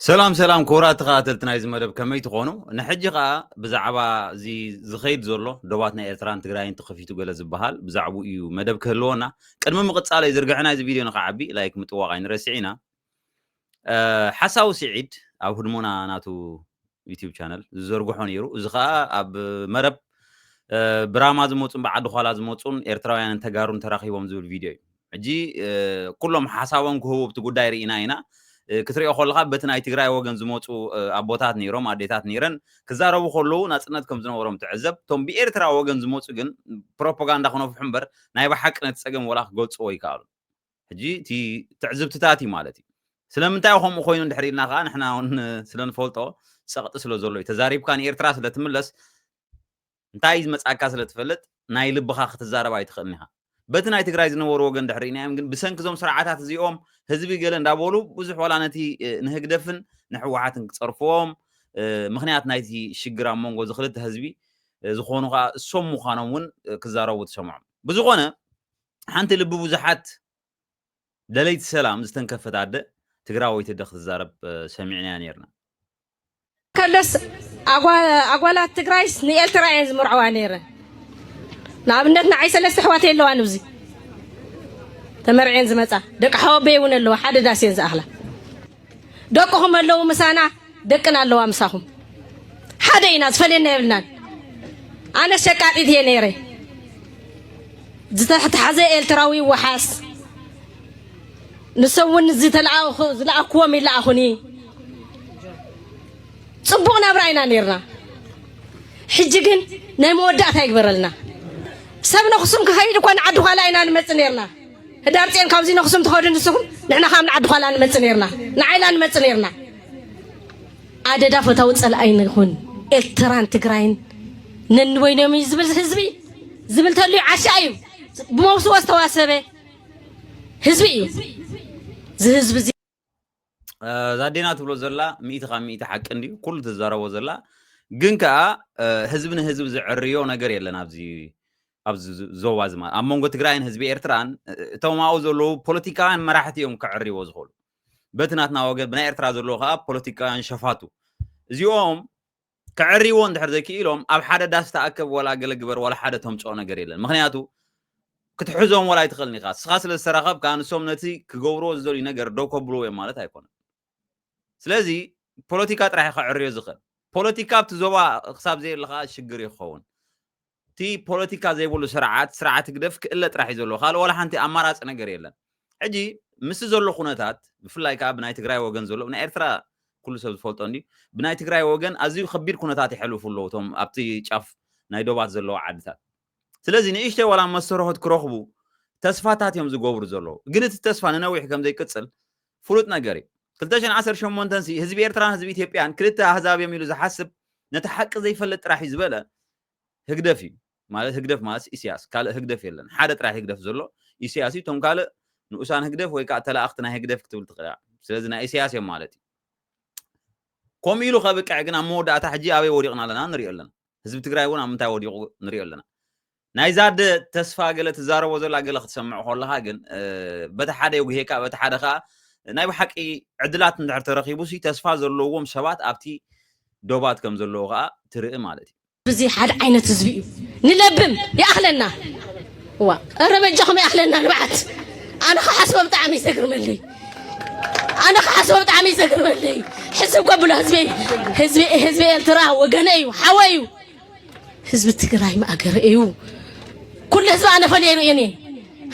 سلام كورات قاتلتنا إذا مدب كمي تقونو نحجقا بزعبا زخيد زولو دواتنا إيرتران تقراين تخفيتو قلا زبهال بزعبو إيو مدب كهلونا قد ما قصالة يزرقعنا إذا فيديو نقعبي لايك متواقعين رسعينا حساو سعيد أو هدمونا ناتو يوتيوب channel زرقوحون يرو زخا أب مرب براما زموتون بعد خالا زموتون إيرتراويان تقارون تراخيبهم زو الفيديو جي كلهم حساوهم كهو بتقول دايري إنا كتري أخو لغا بتنا تግራይ ወገን ዝመጹ አቦታት ነይሮም አዴታት ነይረን ክዛረቡ ከለው ናጽነትኩም ዝነበሮም ትዕዘብ ቶም ብኤርትራ ወገን ዝመጹ ግን ፕሮፓጋንዳ ኾኖ ፍሕምበር ናይ ባሐቅነት ጸገም ወላ ክገልጹ ይካሉ ሕጂ ቲ ትዕዝብትታቲ ማለት እዩ ስለምንታይ ኾም ኮይኑ እንድሕሪልና ኻ ንሕና ስለንፈልጦ ጸቕጥ ስለ ዘሎ ተዛሪብካ ንኤርትራ ስለትምለስ እንታይ ዝመጻካ ስለትፈልጥ ናይ ልብኻ ክትዛረባ ይትኽእልኒኻ በቲ ናይ ትግራይ ዝነበሩ ወገን ድሕሪናዮም ግን ብሰንኪዞም ስርዓታት እዚኦም ህዝቢ ገለ እንዳበሉ ብዙሕ ወላ ነቲ ንህግደፍን ንሕወሓትን ክጸርፎም ምኽንያት ናይቲ ሽግር ኣብ መንጎ ዝኽልተ ህዝቢ ዝኾኑ ኸ እሶም ምዃኖም እውን ክዛረቡ ተሰምዖም ብዝኾነ ሓንቲ ልቢ ብዙሓት ደለይቲ ሰላም ዝተንከፈት ኣደ ትግራወይቲ ደ ክትዛረብ ሰሚዕና ነርና ከለስ ኣጓላት ትግራይስ ንኤርትራ እየን ዝምርዐዋ ነይረን ንኣብነት ንዓይ ሰለስተ ኣሕዋት የለዋ ንብዚ ተመርዐን ዝመጻ ደቂ ሓወበይ እውን ኣለዋ ሓደ ዳስየን ዝኣኽላ ደቅኹም ኣለዉ ምሳና ደቅና ኣለዋ ምሳኹም ሓደ ኢና ዝፈልየና የብልናን ኣነ ሸቃጢት እየ ነይረ ዝተሓዘ ኤርትራዊ ወሓስ ንሰውን ዝለኣክዎም ይለኣኹኒ ጽቡቕ ናብራ ኢና ነርና ሕጂ ግን ናይ መወዳእታ ይግበረልና ሰብ ነኽሱም ክኸይድ እኳ ንዓዲ ኋላ ኢና ንመጽእ ነርና ህዳር ጽዮን ካብዚ ነኽሱም ትኸዱ ንስኹም ንሕና ከም ንዓዲ ኋላ ንመጽእ ነርና ንዓይላ ንመጽእ ነርና ኣደዳ ፈታዊ ጸልኣይ ንኹን ኤርትራን ትግራይን ነንወይኖም ዝብል ህዝቢ ዝብል ተልዩ ዓሻ እዩ ብመውስዎ ዝተዋሰበ ህዝቢ እዩ ዝህዝቢ እዚ ዛዴና ትብሎ ዘላ 100% ሓቂ እንዲዩ ኩሉ ተዛረቦ ዘላ ግን ከዓ ህዝቢ ንህዝቢ ዝዕርዮ ነገር የለን ኣብዚ ዞባ ዝማ ኣብ መንጎ ትግራይን ህዝቢ ኤርትራን እቶም ኣብኡ ዘለዉ ፖለቲካውያን መራሕቲ እዮም ክዕርይዎ ዝኽእሉ በቲ ናትና ወገን ብናይ ኤርትራ ዘለዉ ከዓ ፖለቲካውያን ሸፋቱ እዚኦም ክዕርይዎ እንድሕር ዘይክኢሎም ኣብ ሓደ ዳስ ተኣከብ ወላ ገለ ግበር ወላ ሓደ ተምፅኦ ነገር የለን ምክንያቱ ክትሕዞም ወላ ይትኽእልኒ ኢኻ ንስኻ ስለ ዝተረኸብካ ንሶም ነቲ ክገብርዎ ዝደልዩ ነገር ደው ከብልዎ እዮም ማለት ኣይኮነን ስለዚ ፖለቲካ ጥራሕ ክዕርዮ ዝኽእል ፖለቲካ ኣብቲ ዞባ ክሳብ ዘየለኻ ሽግር ይኸውን ቲ ፖለቲካ ዘይብሉ ስርዓት ግደፍ ክእለ ጥራሕ እዩ ዘሎ ካልእ ወላ ሓንቲ ኣማራፂ ነገር የለን ሕጂ ምስ ዘሎ ኩነታት ብፍላይ ከዓ ብናይ ትግራይ ወገን ዘሎ ብናይ ኤርትራ ኩሉ ሰብ ዝፈልጦ እንዲ ብናይ ትግራይ ወገን ኣዝዩ ከቢድ ኩነታት ይሕልፉ ኣለዉ እቶም ኣብቲ ጫፍ ናይ ዶባት ዘለዎ ዓድታት ስለዚ ንእሽተይ ወላ መሰረሆት ክረኽቡ ተስፋታት እዮም ዝገብሩ ዘለዉ ግን እቲ ተስፋ ንነዊሕ ከም ዘይቅፅል ፍሉጥ ነገር እዩ 2018 ህዝቢ ኤርትራን ህዝቢ ኢትዮጵያን ክልተ ኣህዛብ እዮም ኢሉ ዝሓስብ ነቲ ሓቂ ዘይፈልጥ ጥራሕ እዩ ዝበለ ህግደፍ እዩ ማለት ህግደፍ ማለት ኢሳያስ ካልእ ህግደፍ የለን ሓደ ጥራሕ ህግደፍ ዘሎ ኢሳያስ እዩ ቶም ካልእ ንኡሳን ህግደፍ ወይ ከዓ ተላእኽቲ ናይ ህግደፍ ክትብል ትኽእል ስለዚ ናይ ኢሳያስ እዮም ማለት እዩ ከምኡ ኢሉ ከብቅዕ ግን ኣብ መወዳእታ ሕጂ ኣበይ ወዲቕና ኣለና ንሪኦ ኣለና ህዝቢ ትግራይ እውን ኣብ ምንታይ ወዲቑ ንሪኦ ኣለና ናይ ዛደ ተስፋ ገለ ትዛረቦ ዘላ ገለ ክትሰምዖ ከለኻ ግን በቲ ሓደ የጉሄካ በቲ ሓደ ከዓ ናይ ብሓቂ ዕድላት እንድሕር ተረኺቡ ተስፋ ዘለዎም ሰባት ኣብቲ ዶባት ከም ዘለዎ ከዓ ትርኢ ማለት እዩ ብዚ ሓደ ዓይነት ህዝቢ እዩ ንለብም ይኣኽለና ዋ ረበጃኹም ይኣኽለና ንባዓት ኣነ ክሓስቦ ብጣዕሚ ይዘግርመለይ ኣነ ክሓስቦ ብጣዕሚ ይዘግርመለይ ሕዝብ ቀብሎ ህዝቢ ኤርትራ ወገነ እዩ ሓወ እዩ ህዝቢ ትግራይ ማእገር እዩ ኩሉ ህዝቢ ኣነ ፈልየ እየ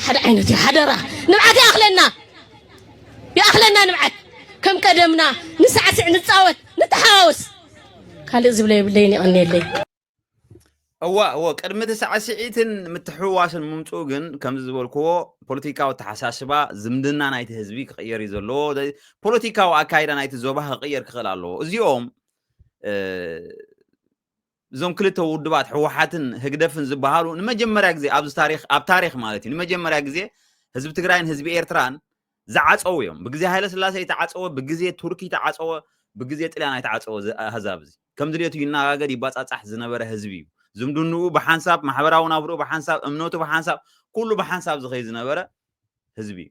ሓደ ዓይነት እዩ ሓደራ ንባዓት ይኣኽለና ንባዓት ከም ቀደምና ንሳዕስዕ ንፃወት ንተሓዋውስ ካልእ ዝብለ የብለይን ይቐኒየለይ እዋ ቅድሚ ተሳዕስዒትን ምትሕዋስን ምምፁ ግን ከምዚ ዝበልክዎ ፖለቲካዊ ተሓሳስባ ዝምድና ናይቲ ህዝቢ ክቕየር እዩ ዘለዎ ፖለቲካዊ ኣካይዳ ናይቲ ዞባ ክቕየር ክኽእል ኣለዎ እዚኦም እዞም ክልተ ውድባት ሕወሓትን ህግደፍን ዝበሃሉ ንመጀመርያ ግዜ ኣብ ታሪክ ማለት እዩ ንመጀመርያ ግዜ ህዝቢ ትግራይን ህዝቢ ኤርትራን ዝዓፀው እዮም ብግዜ ሃይለ ስላሴ ተዓፀወ ብግዜ ቱርኪ ተዓፀወ ብግዜ ጥልያን ኣይተዓፀወ ኣህዛብ እዚ ከም ድልየቱ ይነጋገድ ይባፃፃሕ ዝነበረ ህዝቢ እዩ ዝምድንኡ ብሓንሳብ ማሕበራዊ ናብርኡ ብሓንሳብ እምነቱ ብሓንሳብ ኩሉ ብሓንሳብ ዝኸይ ዝነበረ ህዝቢ እዩ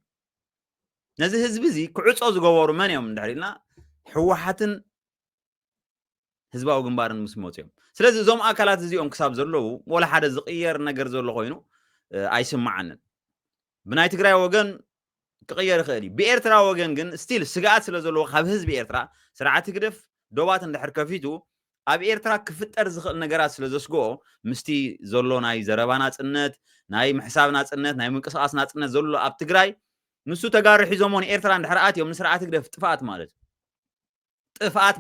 ነዚ ህዝቢ እዚ ክዕፆ ዝገበሩ መን እዮም እንድሕር ኢልና ሕወሓትን ህዝባዊ ግንባርን ምስ መፅኦም ስለዚ እዞም ኣካላት እዚኦም ክሳብ ዘለዉ ወላ ሓደ ዝቕየር ነገር ዘሎ ኮይኑ ኣይስማዓንን ብናይ ትግራይ ወገን ክቕየር ይኽእል እዩ ብኤርትራ ወገን ግን ስቲል ስግኣት ስለ ዘለዎ ካብ ህዝቢ ኤርትራ ስርዓት ግደፍ ዶባት እንድሕር ከፊቱ ኣብ ኤርትራ ክፍጠር ዝኽእል ነገራት ስለ ዘስግኦ ምስቲ ዘሎ ናይ ዘረባ ናፅነት ናይ ምሕሳብ ናፅነት ናይ ምንቅስቓስ ናፅነት ዘሎ ኣብ ትግራይ ንሱ ተጋሩ ሒዞሞ ንኤርትራ እንድሕር ኣትዮም ንስርዓት ግደፍ ጥፍኣት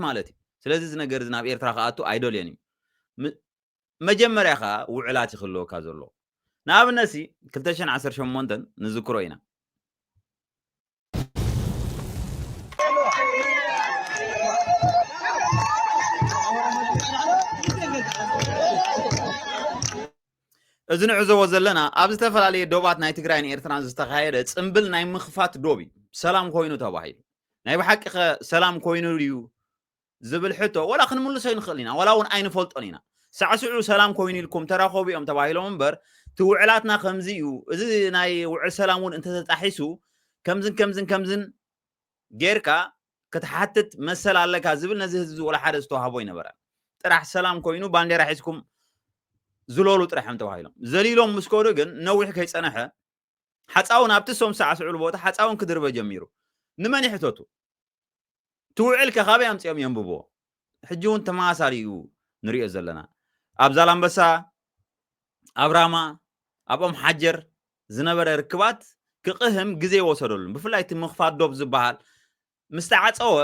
ማለት እዩ ስለዚ እዚ ነገር እዚ ናብ ኤርትራ ከኣቱ ኣይደልዮን እዩ መጀመርያ ኸ ውዕላት ይኽህልወካ ዘሎ ንኣብነት 2018 ንዝክሮ ኢና እዚ ንዕዘቦ ዘለና ኣብ ዝተፈላለየ ዶባት ናይ ትግራይን ኤርትራን ዝተኻየደ ፅምብል ናይ ምኽፋት ዶብ እዩ ሰላም ኮይኑ ተባሂሉ ናይ ብሓቂ ሰላም ኮይኑ ድዩ ዝብል ሕቶ ወላ ክንምልሶ ይንኽእል ኢና ወላ እውን ኣይንፈልጦን ኢና ሳዕስዑ ሰላም ኮይኑ ኢልኩም ተራኸቡ እዮም ተባሂሎም እምበር እቲ ውዕላትና ከምዚ እዩ እዚ ናይ ውዕል ሰላም እውን እንተተጣሒሱ ከምዝን ጌርካ ክትሓትት መሰል ኣለካ ዝብል ነዚ ህዝቢ ወላ ሓደ ዝተዋህቦ ይነበረ ጥራሕ ሰላም ኮይኑ ባንዴራ ሒዝኩም ዝለሉ ጥራሕም ተባሂሎም ዘሊሎም ምስ ከዱ ግን ነዊሕ ከይፀንሐ ሓፃውን ኣብቲ ሶም ሳዕስዑሉ ቦታ ሓፃውን ክድርበ ጀሚሩ ንመን ይሕተቱ ትውዕል ከኻበይ ኣምፅኦም የንብቦ ሕጂ እውን ተመሳሳሊ እዩ ንሪኦ ዘለና ኣብ ዛላምበሳ ኣብ ራማ ኣብ ኦም ሓጀር ዝነበረ ርክባት ክቕህም ግዜ ይወሰደሉ ብፍላይ እቲ ምኽፋት ዶብ ዝበሃል ምስ ተዓፀወ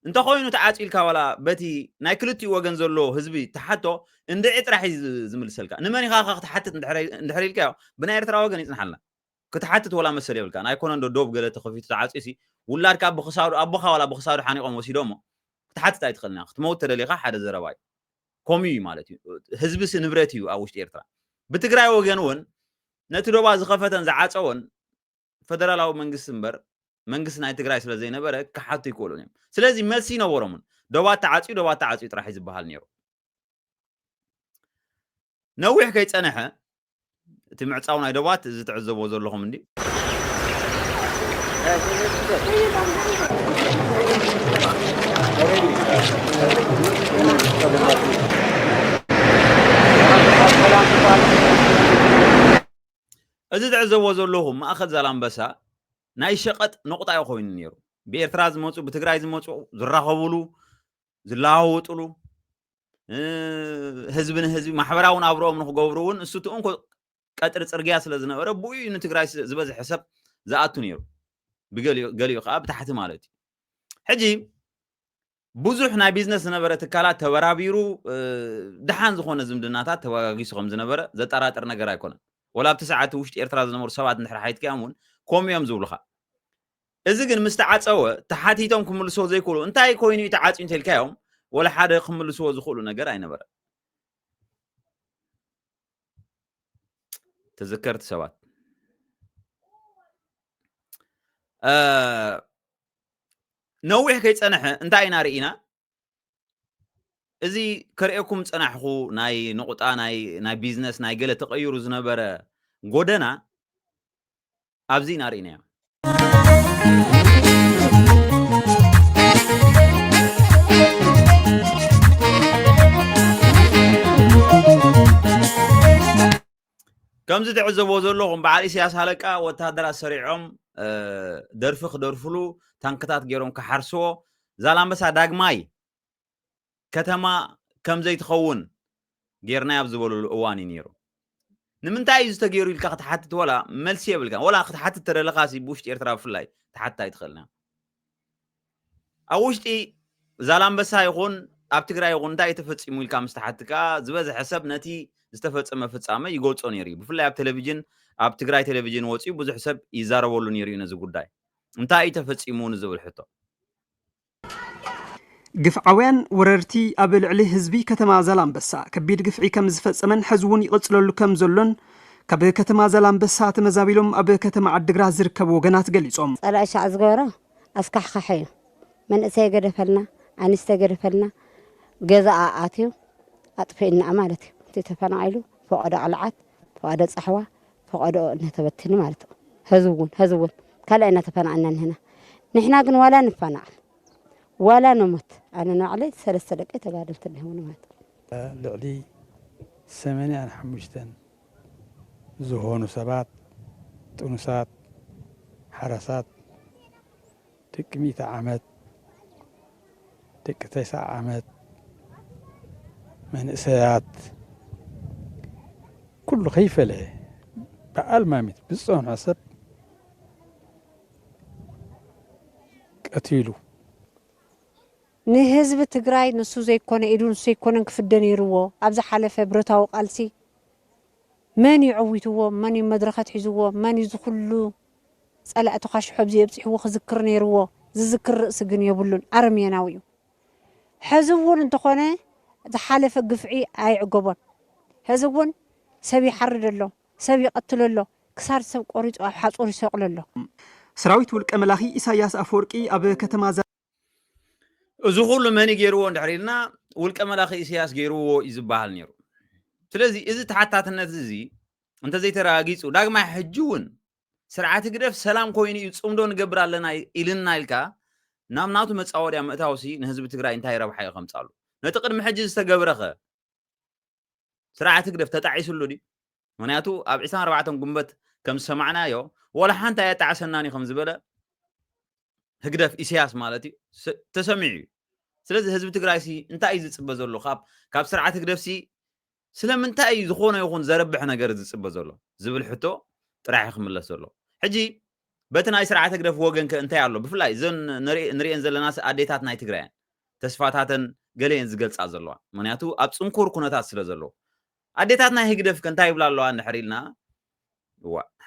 እንተኾይኑ ተዓፂልካ ወላ በቲ ናይ ክልቲኡ ወገን ዘሎ ህዝቢ ተሓቶ እንድዒ ጥራሕ ዝምልሰልካ ንመን ኢኻ ክትሓትት እንድሕር ኢልካ ብናይ ኤርትራ ወገን ይፅንሓልና ክትሓትት ወላ መሰል የብልካ ናይ ኮነ ዶብ ገለ ተኸፊቱ ተዓፂሲ ውላድካ ብክሳዱ ኣቦኻ ወላ ብክሳዱ ሓኒቆም ወሲዶሞ ክትሓትት ኣይትኽእልና ክትመውት ተደሊኻ ሓደ ዘረባ እዩ ከምኡ ማለት እዩ ህዝቢስ ንብረት እዩ ኣብ ውሽጢ ኤርትራ ብትግራይ ወገን እውን ነቲ ዶባ ዝኸፈተን ዝዓፀወን ፌደራላዊ መንግስቲ እምበር መንግስቲ ናይ ትግራይ ስለ ዘይነበረ ክሓቱ ይክእሉን እዮም ስለዚ መልሲ ይነበሮምን ዶባት ተዓፅዩ ጥራሕ ዝበሃል ነይሩ ነዊሕ ከይፀንሐ እቲ ምዕፃው ናይ ዶባት እዚ ትዕዘቦ ዘለኹም እንዲ እዚ ትዕዘቦ ዘለኹም ማእኸል ዛላምበሳ ናይ ሸቐጥ ነቑጣ ኮይኑ ነይሩ ብኤርትራ ዝመፁ ብትግራይ ዝመፁ ዝራኸብሉ ዝለዋወጥሉ ህዝቢ ንህዝቢ ማሕበራዊ ናብርኦም ንክገብሩ እውን እሱ ትኡን ቀጥሪ ፅርግያ ስለ ዝነበረ ብኡዩ ንትግራይ ዝበዝሐ ሰብ ዝኣቱ ነይሩ ብገሊኡ ከዓ ብታሕቲ ማለት እዩ ሕጂ ብዙሕ ናይ ቢዝነስ ዝነበረ ትካላት ተበራቢሩ ድሓን ዝኾነ ዝምድናታት ተወጋጊሱ ከም ዝነበረ ዘጠራጥር ነገር ኣይኮነን ወላ ኣብቲ ሰዓት ውሽጢ ኤርትራ ዝነበሩ ሰባት እንድሕር ሓይትክኦም እውን ከምኡ እዮም ዝብሉኻ እዚ ግን ምስ ተዓፀወ ተሓቲቶም ክምልስዎ ዘይክእሉ እንታይ ኮይኑ እዩ ተዓፅዩ እንተኢልካዮም ወላ ሓደ ክምልስዎ ዝኽእሉ ነገር ኣይነበረ ተዘከርቲ ሰባት ነዊሕ ከይፀንሐ እንታይ ኢና ርኢና እዚ ከርእየኩም ፀናሕኹ ናይ ንቑጣ ናይ ቢዝነስ ናይ ገለ ተቐይሩ ዝነበረ ጎደና ኣብዚ ኢና ርኢናዮ ከምዚ ትዕዘቦ ዘለኹም በዓል ኢሳያስ ሃለቃ ወታደራት ሰሪዖም ደርፊ ክደርፍሉ ታንክታት ገይሮም ክሓርስዎ ዛላምበሳ ዳግማይ ከተማ ከም ዘይትኸውን ጌርና ኣብ ዝበሉሉ እዋን እዩ ነይሩ ንምንታይ እዩ ዝተገይሩ ኢልካ ክትሓትት ወላ መልሲ የብልካ ወላ ክትሓትት ተደለኻሲ ብውሽጢ ኤርትራ ብፍላይ ተሓትት ኣይትኽእልና ኣብ ውሽጢ ዛላምበሳ ይኹን ኣብ ትግራይ ይኹን እንታይ ተፈፂሙ ኢልካ ምስ ተሓትካ ዝበዝሐ ሰብ ነቲ ዝተፈፀመ ፍጻመ ይገልጾ ነይሩ ብፍላይ ኣብ ቴሌቪዥን ኣብ ትግራይ ቴሌቪዥን ወፂኡ ብዙሕ ሰብ ይዛረበሉ ነይሩ ነዚ ጉዳይ እንታይ እዩ ተፈፂሙ ንዝብል ሕቶ ግፍዓውያን ወረርቲ ኣብ ልዕሊ ህዝቢ ከተማ ዛላምበሳ ከቢድ ግፍዒ ከም ዝፈጸመን ሕዚ እውን ይቕጽለሉ ከም ዘሎን ካብ ከተማ ዛላምበሳ ተመዛቢሎም ኣብ ከተማ ዓዲግራት ዝርከቡ ወገናት ገሊጾም ጸላእ ሻዕ ዝገበሮ ኣስካሕካሕ እዩ መንእሰይ ገደፈልና ኣንስተ ገደፈልና ገዛ ኣትዩ ኣጥፊእና ማለት እዩ እቲ ተፈናቂሉ ፈቆዶ ቅልዓት ፈቆዶ ፀሕዋ ፈቆዶ ነተበትኒ ማለት ህዝቡን ካልኣይ እናተፈናቀልና ንሕና ግን ዋላ ንፈናቀል ولا نمت أنا نعلي 3 دقائق تقادلت لهم نمت لعلي 85 زهون سبات تونسات حرسات تك 100 عامات تك 9 عامات منسيات كل خيفة له بقال ما ميت بصون حسب قتيلو نهزب تግራይ ንሱ ዘይኮነ ኢዱ ንሱ ዘይኮነን ክፍደን ይርዎ ኣብዛ ሓለፈ ብረታው ቃልሲ መን ይዕዊትዎ መን መድረኸት ሒዝዎ መን ዝኹሉ ጸላእቱ ካሽሖብ ዝብጽሕዎ ክዝክር ነይርዎ ዝዝክር ርእሲ ግን የብሉን ኣርሜናዊ እዩ ሕዝቡን እንተኾነ ዝሓለፈ ግፍዒ ኣይዕገቦን ሕዝቡን ሰብ ይሓርድ ኣሎ ሰብ ይቀትል ኣሎ ክሳድ ሰብ ቆሪጹ ኣብ ሓጹር ይሰቅል ኣሎ ሰራዊት ውልቀ መላኺ ኢሳያስ አፈወርቂ ኣብ ከተማ እዚ ኩሉ መን ገይርዎ እንድሕሪልና ውልቀ መላኺ ኢሳያስ ገይርዎ ይዝባሃል ነይሩ ስለዚ እዚ ተሓታትነት እዚ እንተዘይተረጋጊጹ ዳግማ ሕጂ እውን ስርዓት ግደፍ ሰላም ኮይኑ ጽምዶ ንገብር ኣለና ኢልና ኢልካ ናብ ናቱ መጻወርያ ምእታውሲ ንህዝቢ ትግራይ እንታይ ረብሓ ይኸምጻሉ ነቲ ቅድሚ ሕጂ ዝተገብረኸ ስርዓት ግደፍ ተጣዒሱሉ ዲ ምክንያቱ ኣብ 24 ጉንበት ከም ሰማዕናዮ ወላ ሓንቲ ኣያጣዓሰናኒ ከም ዝበለ ህግደፍ ኢሳያስ ማለት እዩ ተሰሚዑ ስለዚ ህዝቢ ትግራይ ሲ እንታይ እዩ ዝጽበ ዘሎ ካብ ስርዓት ህግደፍሲ ስለምንታይ እዩ ዝኾነ ይኹን ዘረብሕ ነገር ዝጽበ ዘሎ ዝብል ሕቶ ጥራይ ክምለስ ዘሎ ሕጂ በቲ ናይ ስርዓት ህግደፍ ወገን እንታይ ኣሎ ብፍላይ ዘን ንሪአን ዘለና ኣዴታት ናይ ትግራይ ተስፋታተን ገሌን ዝገልጻ ዘለዋ ምክንያቱ ኣብ ጽንኩር ኩነታት ስለ ዘሎ ኣዴታት ናይ ህግደፍ እንታይ ይብላ ኣለዋ እንድሕሪልና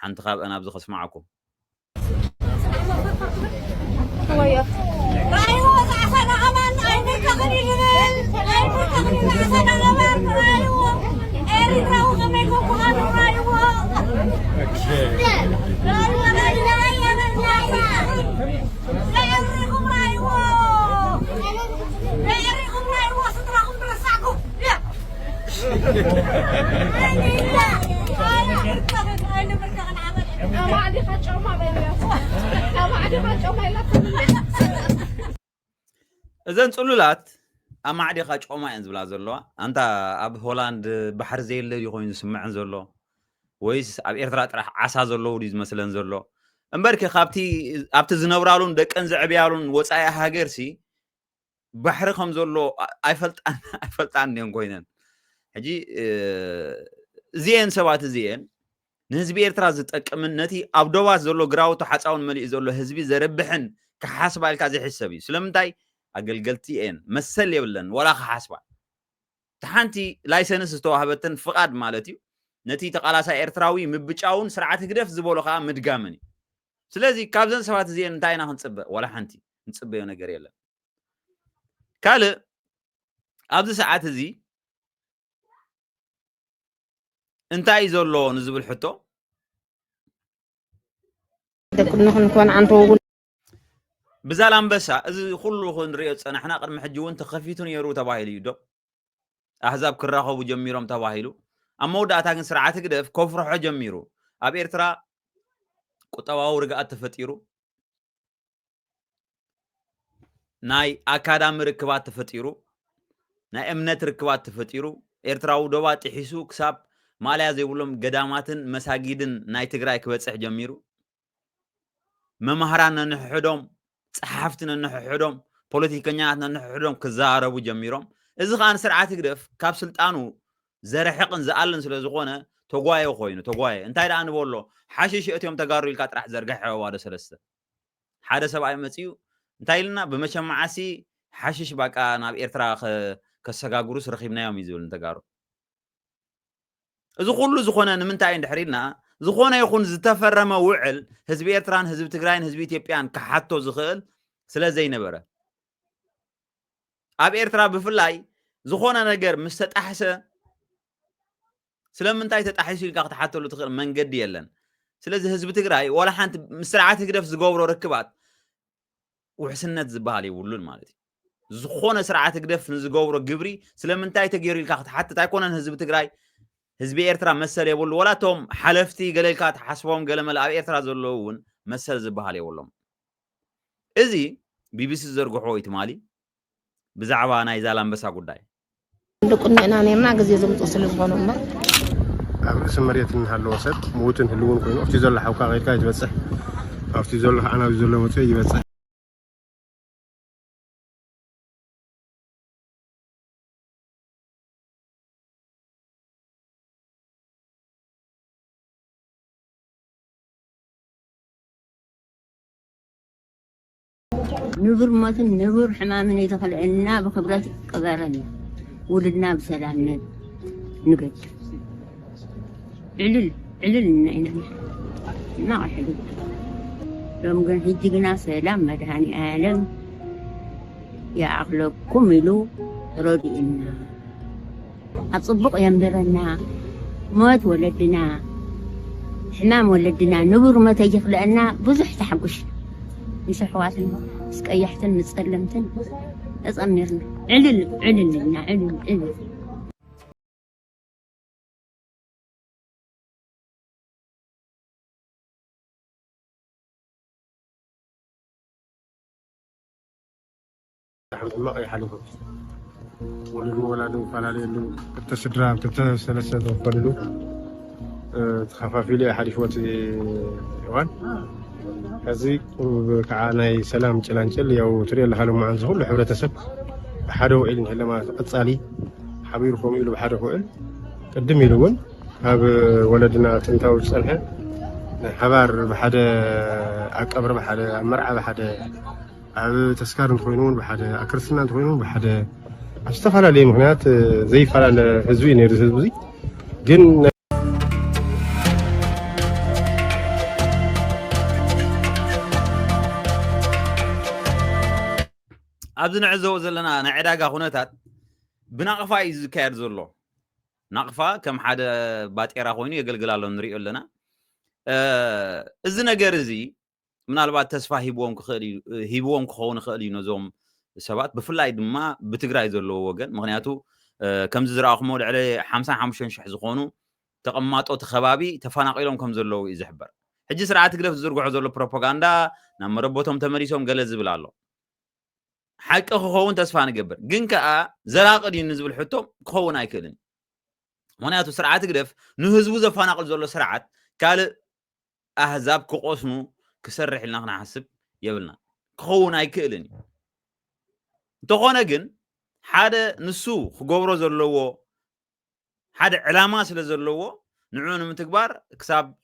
ሓንቲ ካብአን ኣብዚ ከስማዓኩም ويا رايو عسانا امان عيني تغني عيني تغني عسانا امان رايو اري راو غميكو بغانو رايو رايو لا يريكم رايو لا يريكم رايو ستراكم برساكم يا عيني لا عيني بركغن عمل ما عندي خاتشو ما بيني እዘን ጽሉላት ኣብ ማዕዲኻ ጮማ እየን ዝብላ ዘለዋ ኣንታ ኣብ ሆላንድ ባሕር ዘየለ ኮይኑ ዝስምዐን ዘሎ ወይስ ኣብ ኤርትራ ጥራሕ ዓሳ ዘለዎ ዲ ዝመስለን ዘሎ እምበርኪ ኣብቲ ዝነብራሉን ደቀን ዘዕብያሉን ወፃኢ ሃገርሲ ባሕሪ ከም ዘሎ ኣይፈልጣን እየን ኮይነን ሕጂ እዚአን ሰባት እዚአን ንህዝቢ ኤርትራ ዝጠቅምን ነቲ ኣብ ዶባት ዘሎ ግራውቱ ሓፃውን መሊእ ዘሎ ህዝቢ ዘረብሕን ክሓስባ ኢልካ ዘይሕሰብ እዩ ስለምንታይ ኣገልገልቲ እየን መሰል የብለን ወላ ክሓስባ ተሓንቲ ላይሰንስ ዝተዋህበትን ፍቃድ ማለት እዩ ነቲ ተቃላሳይ ኤርትራዊ ምብጫውን ስርዓት ህግደፍ ዝበሎ ከዓ ምድጋምን እዩ ስለዚ ካብዘን ሰባት እዚአን እንታይ ኢና ክንፅበእ ወላ ሓንቲ ንፅበዮ ነገር የለን ካልእ ኣብዚ ሰዓት እዚ እንታይ ዘሎ ንዝብል ሕቶ نكون عنده بزالامبسا እዚ ኩሉ ክንሪኦ ፀናሕና ቅድሚ ሕጂ እውን ተኸፊቱ ነይሩ ተባሂሉ እዩ ዶ ኣሕዛብ ክራኸቡ ጀሚሮም ተባሂሉ ኣብ መውዳእታ ግን ስርዓት ግደፍ ከፍርሖ ጀሚሩ ኣብ ኤርትራ ቁጠባዊ ርግኣት ተፈጢሩ ናይ ኣካዳሚ ርክባት ተፈጢሩ ናይ እምነት ርክባት ተፈጢሩ ኤርትራዊ ዶባ ጥሒሱ ክሳብ ማልያ ዘይብሎም ገዳማትን መሳጊድን ናይ ትግራይ ክበፅሕ ጀሚሩ መማህራን ነንሕዶም ጸሓፍትን ነንሕዶም ፖለቲከኛት ነንሕዶም ክዛረቡ ጀሚሮም እዚ ኻን ስርዓት ግደፍ ካብ ስልጣኑ ዘረሕቅን ዝኣልን ስለ ዝኾነ ተጓየ ኮይኑ ተጓየ እንታይ ደኣ ንበሎ ሓሽሽ እትዮም ተጋሩ ኢልካ ጥራሕ ዘርጋሕ ዋደ ሰለስተ ሓደ ሰብኣይ መፅዩ እንታይ ኢልና ብመሸማዓሲ ሓሽሽ ባቃ ናብ ኤርትራ ከሰጋግሩስ ረኺብናዮም እዩ ዝብል ተጋሩ እዚ ኩሉ ዝኾነ ንምንታይ እንድሕሪልና ዝኾነ ይኹን ዝተፈረመ ውዕል ህዝቢ ኤርትራን ህዝቢ ትግራይን ህዝቢ ኢትዮጵያን ክሓቶ ዝኽእል ስለ ዘይነበረ ኣብ ኤርትራ ብፍላይ ዝኾነ ነገር ምስ ተጣሕሰ ስለምንታይ ተጣሒሱ ኢልካ ክትሓተሉ ትኽእል መንገዲ የለን ስለዚ ህዝቢ ትግራይ ወላ ሓንቲ ምስ ስርዓት ህግደፍ ዝገብሮ ርክባት ውሕስነት ዝበሃል ይብሉን ማለት እዩ ዝኾነ ስርዓት ህግደፍ ንዝገብሮ ግብሪ ስለምንታይ ተገይሩ ኢልካ ክትሓትት ኣይኮነን ህዝቢ ትግራይ ህዝቢ ኤርትራ መሰል የብሉ ወላቶም ሓለፍቲ ገለልካ ተሓስቦም ገለመለ ኣብ ኤርትራ ዘለውን መሰል ዝበሃል የብሎም እዚ ቢቢሲ ዘርግሖ ይትማሊ ብዛዕባ ናይ ዛላምበሳ ጉዳይ ደቁና ነርና ግዜ ዘምጡ ስለ ዝኾኑ እማ ኣብ ርእሲ መሬትን ሃለዎ ሰብ ሞትን ህልውን ኮይኑ ኣብቲ ዘሎ ሓውካ ኸይድካ ይበፅሕ ኣብቲ ዘሎ ዓናዊ ዘሎ መፅኡ ይበፅሕ نبر مثل نبر حمامنا يدخل عنا بخبرات قبرنا ولدنا بسلامنا نقد عللنا إنا ما حلو يوم قال هيجينا سلام مدهاني عالم يا عقلك كملوا ردي إنا أتصبق ينبرنا موت ولدنا حمام ولدنا نبر متى يدخل عنا بزح تحبش يسحواتنا سكيحتن نتسلمتن أصمرنا عللنا علل ما يحلو ولادو فلاليلو تسدرام تتسلسل فللو تخفافي لي حديثوت يوان هذه كعناي سلام تلانجل يو تري الله حلو معن زهول حبرتسب بحدو إلين هلما قصالي حبيركم إلو بحدو إل قدم يلون هاب ولدنا تنتاو صالحه حبار بحدا أقبر بحدا مرعى بحدا أب تسكار نخوينون بحدا أكرسنا نخوينون بحدا أشتغل عليه مهنات زي فعل حزوين يرسل بزي جن أبدنا عزو زلنا نعداقا خونتات بناقفا يزكاير زلو ناقفا كم حدا باتيرا خوينو يقلقلالو نريئو لنا إذن قرزي من البعض تسفا هيبوهم كخون خالي نزوم سبات بفلاي دما بتقراي زلو وقن مغنياتو كم زرا أخمود على 55 شح زخونو تقماتو تخبابي تفاناقيلهم كم زلو يزحبر حجي سرعات قلف زرقو زلو بروباغاندا نام ربوتهم تمريسهم قلز بلالو حق خون تسفا نقبر قن كأ زراق دي نزبل حتوم كخون ايكلن مغنياتو سرعات قلف نهزبو زفاناقل زلو سرعات كال أحزاب كقوسنو كسرح لنا خنا حسب يبلنا كخون ايكلن تخونا جن حدا نسو خقبرو زلوو حدا علامة سلزلوو نعون من تكبار كساب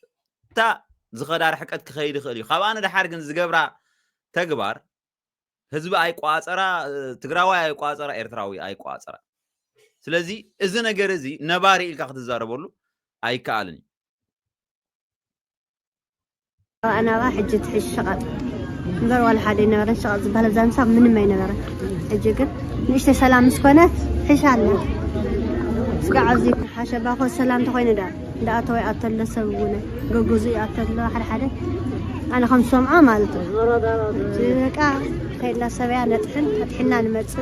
تا زخدار حكت كخيد خلي خابانا ده حرقن زقبرا تكبار هزب اي قواصرا تግራዋይ اي قواصرا ኤርትራዊ اي قواصرا ስለዚህ እዚ ነገር እዚ ነባሪ ኢልካ ክትዛረበሉ ኣይከኣልን انا واحد جت الشغل نبر ولا حد ينبر الشغل زباله زانسا من ما ينبر اجي قلت نشتي سلام مسكونات حشالنا سقع عزيك حشبا خو سلام تخوين دا داتوي اتل سوونه غوغوزي اتل حد انا خمس سمعه مالته تلقى كيلا سبيا نطحن فتحنا نمص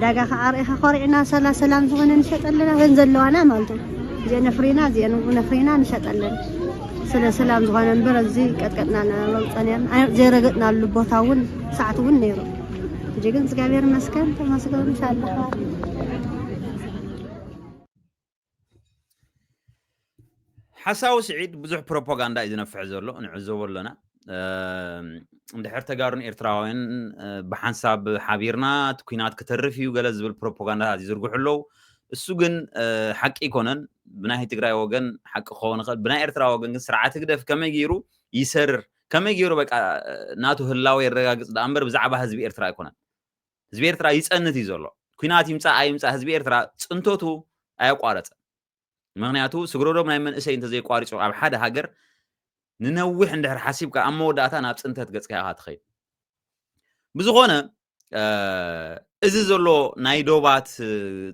داغا خاريخ خورينا سلام زغن نشطلنا فنزلوانا مالته زي نفرينا زي نفرينا نشطلنا سلام زغن نبر زي قطقطنا نوصنيان زي رغطنا لبوتاون ساعتون نيرو جيغن زغابير مسكن تمسكن ان شاء الله حساو سعيد بزح بروباغندا إذا نفع زلو نعزو لنا اندحر تقارن إرتراوين بحنساب حبيرنا تكوينات كترفيو قلز بالبروباغندا هذه زرقو حلو السوقن حق إيكونن بناهي تقراي وقن حق خوان خد بناهي إرتراو وقن سرعات قدف كما يجيرو يسر كما يجيرو بك ناتو هلاوي الرقاقص دا أمبر بزعبا هزبي إرترا يكونن هزبي إرترا يسأنتي زلو كوينات يمسا هزبي إرترا سنتوتو أيو قارت مغنياتو سغرودو من من اسي انت زي قاريصو اب حدا هاجر ننوح اندحر حسيبك اما وداتا ناب صنتت غصكا هاتخي بزغونه እዚ ዘሎ ናይ ዶባት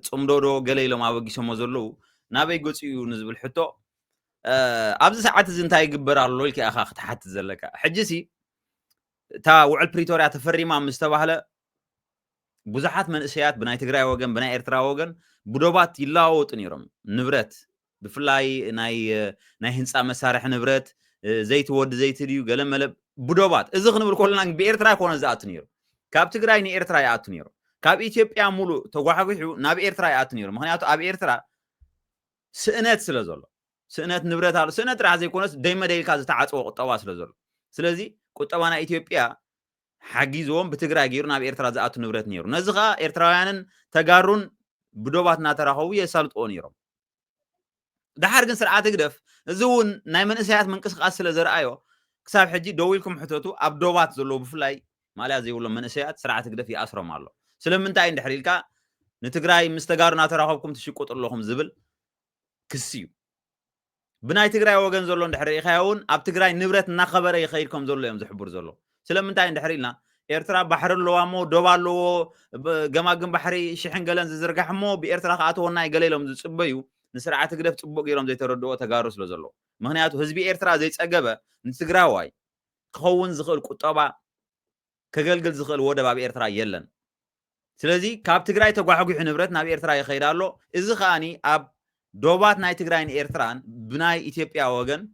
ጽምዶዶ ገለይሎ ማበጊሶሞ ዘሎ ናበይ ጎጽዩ ንዝብል ሕቶ ኣብዚ ሰዓት እዚ እንታይ ይግበር ኣሎ ኢልካ ኣኻ ክትሓት ዘለካ ሕጂሲ ታ ውዕል ፕሪቶሪያ ተፈሪማ ምስ ተባህለ ብዙሓት መንእሰያት ብናይ ትግራይ ወገን ብናይ ኤርትራ ወገን ብዶባት ይላወጡ ነይሮም ንብረት ብፍላይ ናይ ህንፃ መሳርሒ ንብረት ዘይት ወድ ዘይት ድዩ ገለመለ بدوبات إذا خنبل كلنا بإيرترا كون زات نيرو كاب تجري ني إيرترا يات نيرو كاب إثيوبيا مولو تجوحوا نبي إيرترا يات نيرو مهنياتو أبي إيرترا سنة سلزول سنة نبرة على سنة رازي كونس دايما دايل كذا تعاطوا قطوا سلزول سلزي كتوانا إثيوبيا حجيزهم بتجري جيرو نبي إيرترا زات نبرة نيرو نزغا إيرترايان تجارون بدوبات ناتراهوية سالت أونيرو ده حرقن سرعات قدف زون نايمن إسيات من قص قاس سلزر أيوه كساب حجي دويلكم حتوتو أبدوبات زلوا بفلاي ما لازم يقولون من إسيات سرعات قدف في أسرع ماله سلم أنت عند حريلكا نتجري مستجارنا تراهوكم تشيكوت اللهم زبل كسيو بناي تجري وجن زلون دحري خيون أب تجري نبرة نخبر يخيركم زلوا يوم زحبور زلوا سلم أنت عند حريلنا إيرترا بحر اللوامو دوبالو جماعة بحري شحن قلنا زرقة حمو بإيرترا خاطو الناي قليلهم زبيو نسرعة تقدر تبقى يوم زي تردو تجارس لزلوا مهنياتو هزبي إيرترا زي تجابه نتجراواي خون زخل كتابة كجلجل زخل وده باب إيرترا يلن سلزي كاب تجراي تقوى حقي حنبرت نبي إيرترا يخيرالو إذا خاني أب دوبات ناي تجراين إيرتران بناي إثيوبيا وجن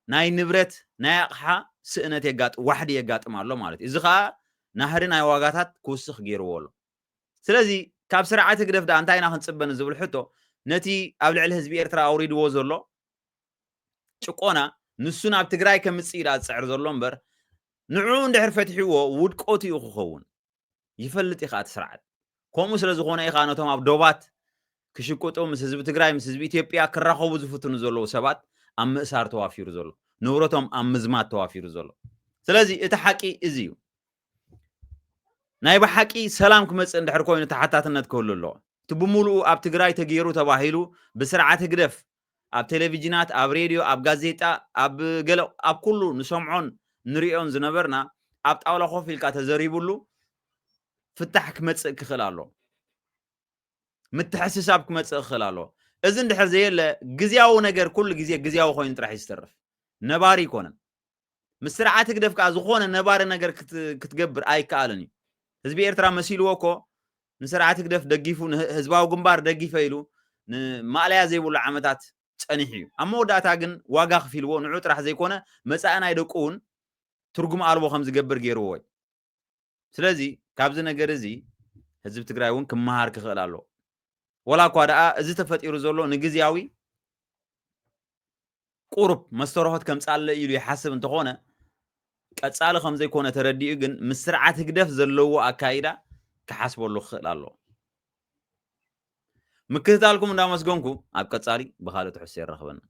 ناي نبرت ناي قحة سئنة يقات واحد يقات مالو مالت إذا خا نهر ناي واقاتات كوسخ غير والو سلزي كاب سرعة تقدر ده أنتي ناخن سبنا زبل حتو نتي قبل على الحزب إيرترا أوريد وزرلو شقونا نسونا بتجراي كمسيرات سعر زرلون بر نعون دحر فتحيو ود قوتي يخون يفلت إخات سرعة كومو سلزخونا إخانتهم أبدوبات كشكوتو مسزب تجراي مسزب إثيوبيا كراخو بزفتون زلو سبات أم إسار توافير زلو نورتهم أم مزمات توافير زلو سلازي إتحكي إزيو نايب حكي سلام كمس عند حركوين تحتاتنا تكل الله تبملو أب تجراي تغيرو تباهيلو بسرعة قدف أب تلفزيونات أب راديو أب غازيتا أب قلو أب كله نسمعون نريون زنبرنا أب طاولا خوفي الكاتزريبولو فتح كمس خلاله متحسس أب كمس خلاله إذن دحر زي اللي جزياو نجر كل جزياو خوين راح يسترف نباري كونن مسرعة قدف كازخون النبار نجر كتجبر أي كالني هزبي إيرترا مسيل وكو نسرعة تقدف دقيفو هزباو قنبار دقيفة يلو ما عليها زي ولا عمتات تسأنيحيو أما وداتا قن واقاق في الو نعوت راح زي كونا مساءنا يدقون ترقم ألبو خمس قبر جيروي سلازي كابزنا قرزي هزب تقرايون كمهار كخلالو ولا قوادا ازي تفت إيروزولو نقزياوي قرب مستروحات كم تسأل يلو يحسب انتخونا كتسأل خمسة يكون تردي إجن مسرعة قدف زلوا أكايدا كحسب الله خلالو مكتالكم دامس جونكو أبقى تسألي بخالة حسين رخبنا